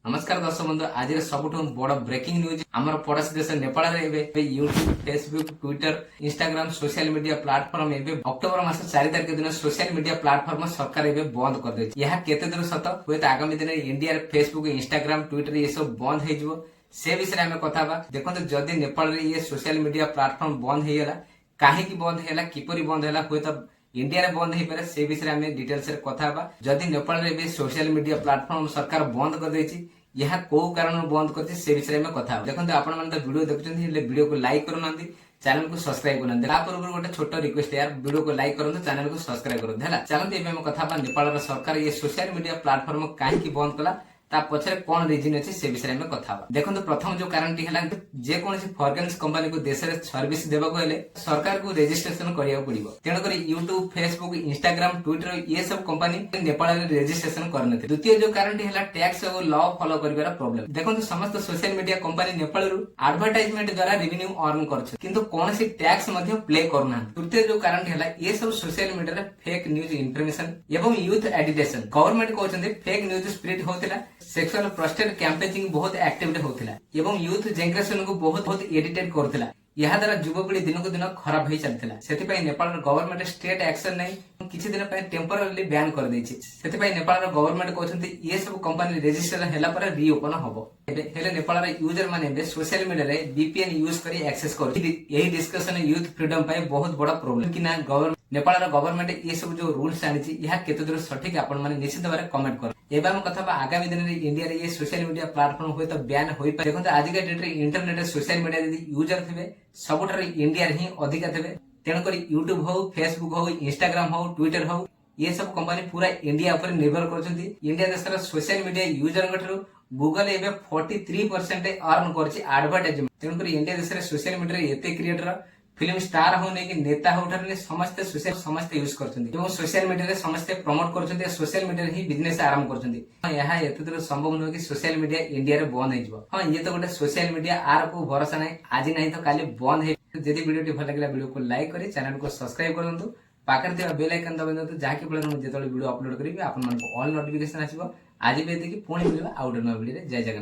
नमस्कार दर्शक बंधु आज सबुठ बड़ ब्रेकिंग न्यूज आमर पड़ोसी देश Nepal YouTube Facebook Twitter Instagram social media platform October मास 4 तारिख दिन सोशल मीडिया प्लाटफर्म सरकार बंद कर दे यह केते दूर सत हुए आगामी दिन इंडिया फेसबुक इंस्टाग्राम ट्विटर ये सब बंद हो से विषय आम कथा देखो जदि नेपाल ये सोशल मीडिया प्लाटफर्म बंद होगा कहीं बंद है किपरि बंद है हुए तो इंडिया रे बंद हो पारे से विषय में डिटेल्स रे कथा बा जदि नेपाल रे भी सोशल मीडिया प्लेटफॉर्म सरकार बंद कर देछि यह को कारण बंद करछि से विषय में कथा देखो आपण माने तो वीडियो देखुछन्ती हेले वीडियो को लाइक करूनांती चैनल को सब्सक्राइब करनांती तापर ऊपर गोटे छोटो रिक्वेस्ट यार वीडियो को लाइक करंतु चैनल को सब्सक्राइब करंतु हला चलंती एबे हम कथा बा नेपाल रा सरकार ये सोशल मीडिया प्लेटफॉर्म काहे की बंद कला ता पछरे कोन रीजन अछि से विषय में कथा बा देखो प्रथम जो कारण टी हला जे कोनसी फॉरेन कंपनी को देश रे सर्विस देबा को हेले सरकार को रजिस्ट्रेशन करिया पड़िबो तेनो करी YouTube Facebook Instagram Twitter ये सब कंपनी नेपाल रे रजिस्ट्रेशन करनथे द्वितीय जो कारण टी हला टैक्स और लॉ फॉलो करिवार प्रॉब्लम देखो समस्त सोशल मीडिया कंपनी नेपाल रु एडवर्टाइजमेंट द्वारा रेवेन्यू अर्न करछ किंतु कोनसी टैक्स मध्ये प्ले करना तृतीय जो कारण टी हला ये सब सोशल मीडिया रे फेक न्यूज इन्फॉर्मेशन एवं यूथ एडिटेशन गवर्नमेंट कहउछन्ते फेक न्यूज स्प्रेड होतिला सेक्सुअल प्रोस्टेट कैंपेनिंग बहुत एक्टिविटी होतिला एवं यूथ जनरेशन को बहुत एडिटेड करथिला यह द्वारा युवपीढ़ी दिन को दिन खराब हो चलता से नेपाल गवर्नमेंट स्टेट एक्शन नहीं किसी दिन टेम्पोरारी बैन कर देछि से नेपाल गवर्नमेंट कहते ये सब कंपनी रजिस्ट्रेशन होला पर रीओपन हबो हेले नेपाल यूजर माने सोशल मीडिया रे वीपीएन यूज करी एक्सेस कर यही डिस्कशन यूथ फ्रीडम पाई बहुत बड़ा प्रॉब्लम कि ना नेपाल गवर्नमेंट ये सब जो रूल्स आनी यह केते दूर सठिक आपण माने निश्चित भाव कमेंट कर एवं कथा आगामी दिन में इंडिया रे ये सोशल मीडिया प्लेटफॉर्म हुए तो बैन हो पाए देखो आज का डेट रे इंटरनेट सोशल मीडिया यदि यूजर थे सबुठार इंडिया रे ही अधिका थे तेणुक यूट्यूब हो फेसबुक हो इंस्टाग्राम हो ट्विटर हो ये सब कंपनी पूरा इंडिया ऊपर निर्भर करछन्ती इंडिया देशर सोशल मीडिया यूजर गूगल एबे 43% अर्न करछि एडवर्टाइजमेंट तेणुक इंडिया देशर सोशल मीडिया एते क्रिएटर फिल्म स्टार हो नहीं कि नेता हो समस्त यूज करछन्ती एवं सोशल मीडिया रे समस्त प्रमोट करछन्ती सोशल मीडिया रे ही बिजनेस आरंभ करछन्ती यह एते दूर संभव न कि सोशल मीडिया इंडिया रे बंद हो जिवो हां ये तो गोटे सोशल मीडिया आर को भरोसा नहीं आज नहीं तो काली बंद हे यदि वीडियो टी भल लागला वीडियो को लाइक करी चैनल को सब्सक्राइब करंतु पाकर थिबा बेल आइकन दबाइनतु जाकी फल जेतले वीडियो अपलोड करिबे आपन मन को ऑल नोटिफिकेशन आसीबो आज भी देखि पुणी मिलबा आउट नो वीडियो रे जय जगन्नाथ।